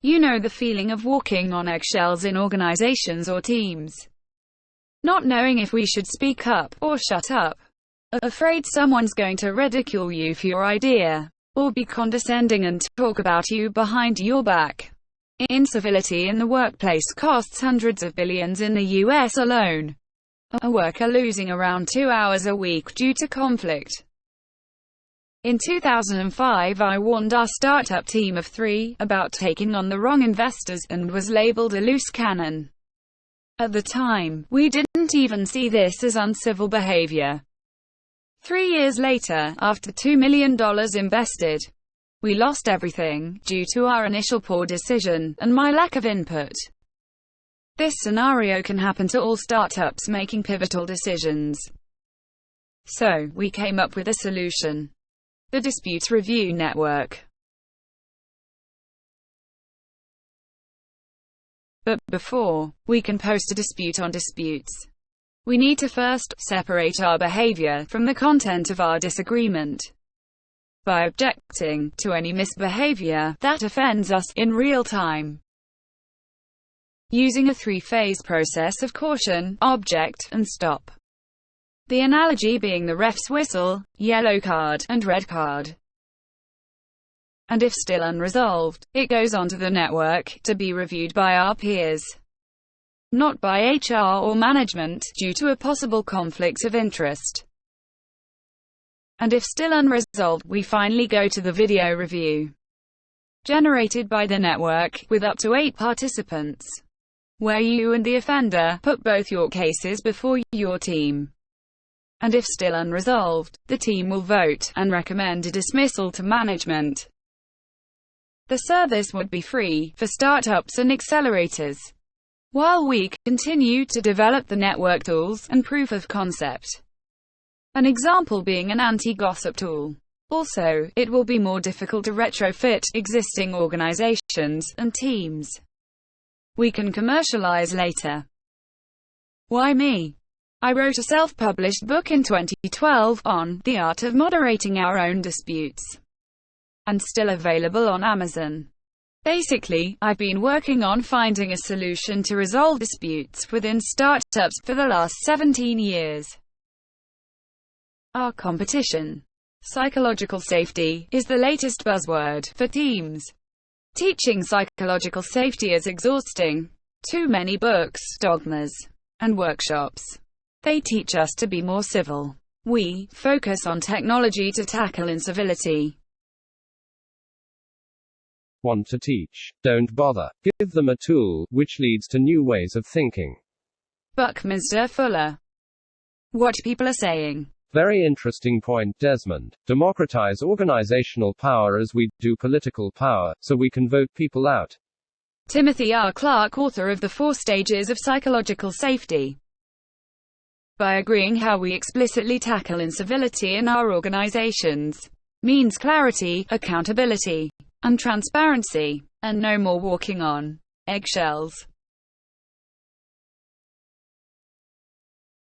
You know the feeling of walking on eggshells in organizations or teams. Not knowing if we should speak up, or shut up. Afraid someone's going to ridicule you for your idea, or be condescending and talk about you behind your back. Incivility in the workplace costs hundreds of billions in the US alone. A worker losing around 2 hours a week due to conflict. In 2005, I warned our startup team of 3 about taking on the wrong investors, and was labeled a loose cannon. At the time, we didn't even see this as uncivil behavior. 3 years later, after $2 million invested, we lost everything, due to our initial poor decision, and my lack of input. This scenario can happen to all startups making pivotal decisions. So, we came up with a solution. The Disputz Review Network. But before we can post a dispute on Disputz, we need to first separate our behavior from the content of our disagreement. By objecting to any misbehavior that offends us in real time. Using a 3-phase process of caution, object, and stop. The analogy being the ref's whistle, yellow card, and red card. And if still unresolved, it goes onto the network, to be reviewed by our peers. Not by HR or management, due to a possible conflict of interest. And if still unresolved, we finally go to the video review. Generated by the network, with up to 8 participants. Where you and the offender put both your cases before your team. And if still unresolved, the team will vote, and recommend a dismissal to management. The service would be free, for startups and accelerators, while we continue to develop the network tools, and proof of concept. An example being an anti-gossip tool. Also, it will be more difficult to retrofit existing organizations, and teams. We can commercialize later. Why me? I wrote a self-published book in 2012 on the art of moderating our own disputes, and still available on Amazon. Basically, I've been working on finding a solution to resolve disputes within startups for the last 17 years. Our competition, psychological safety, is the latest buzzword for teams. Teaching psychological safety is exhausting. Too many books, dogmas, and workshops. They teach us to be more civil. We focus on technology to tackle incivility. Want to teach? Don't bother. Give them a tool, which leads to new ways of thinking. Buckminster Fuller. What people are saying. Very interesting point, Desmond. Democratize organizational power as we do political power, so we can vote people out. Timothy R. Clark, author of The 4 Stages of Psychological Safety. By agreeing how we explicitly tackle incivility in our organizations, means clarity, accountability, and transparency, and no more walking on eggshells.